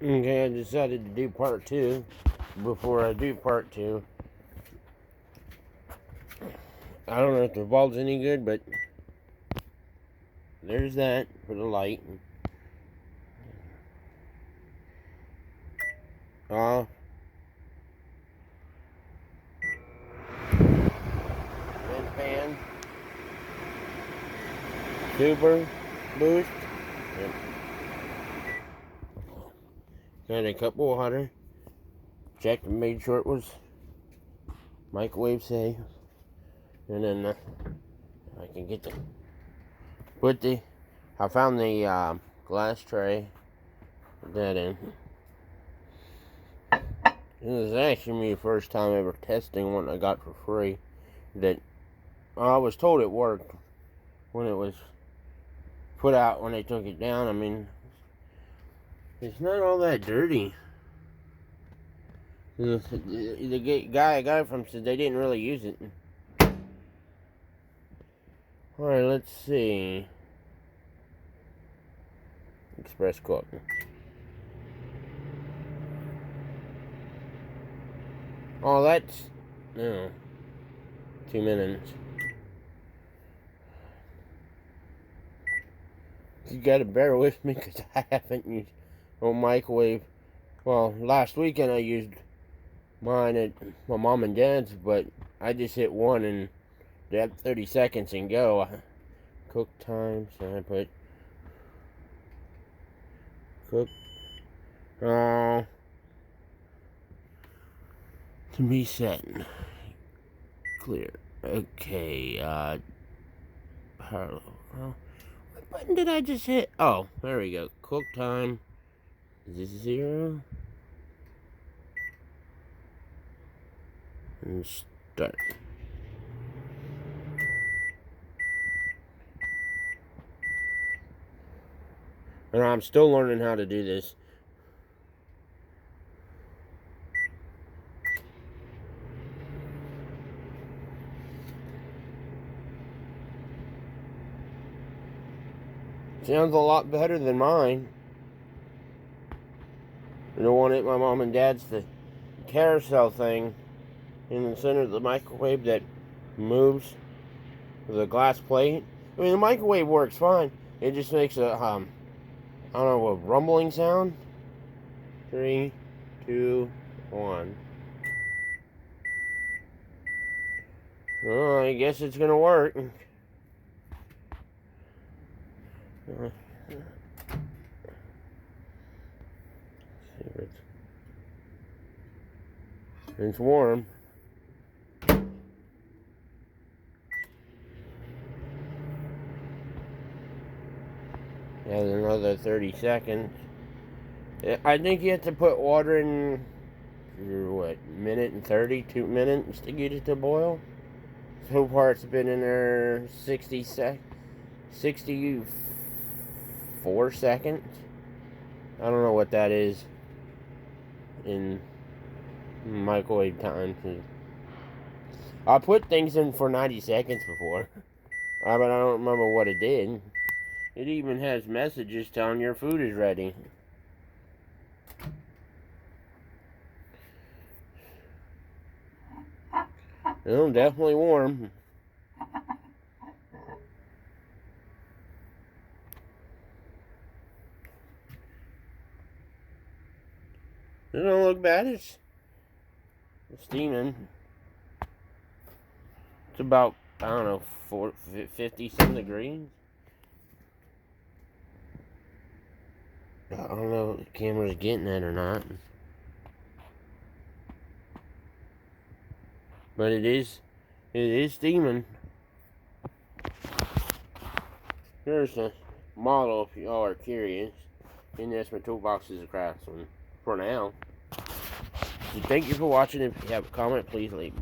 Okay, I decided to do part 2. Before I do part 2, I don't know if the bulb's any good, but there's that for the light. Off. Vent fan. Super boost. Yep. Got a cup of water. Checked and made sure it was microwave safe. And then I can get I found the glass tray. Put that in. It was actually my first time ever testing one I got for free. That I was told it worked when it was put out, when they took it down. I mean, it's not all that dirty. The guy I got it from said they didn't really use it. Alright, let's see. Express cook. Oh, that's... no. 2 minutes. You gotta bear with me because I haven't used a microwave. Well, last weekend I used mine at my mom and dad's, but I just hit one and they had 30 seconds and go. Cook time, so I put cook. To be set. Clear. Okay, parallel. Oh, what button did I just hit? Oh, there we go. Cook time. Is this 0? And start. And I'm still learning how to do this. Sounds a lot better than mine. The one at my mom and dad's, the carousel thing in the center of the microwave that moves with a glass plate. I mean, the microwave works fine. It just makes a, I don't know, a rumbling sound. 3, 2, 1. Well, I guess it's gonna work. It's warm. Has another 30 seconds. I think you have to put water in for what, minute and 30, 2 minutes to get it to boil. So far it's been in there 64 seconds. I don't know what that is in microwave time. I put things in for 90 seconds before, but I don't remember what it did. It even has messages telling your food is ready. Oh, definitely warm. It don't look bad. It's steaming. It's about, I don't know, 50-some degrees. I don't know if the camera's getting it or not. But it is steaming. Here's the model if y'all are curious. And that's my toolbox is a Craftsman for now. So thank you for watching. If you have a comment, please leave.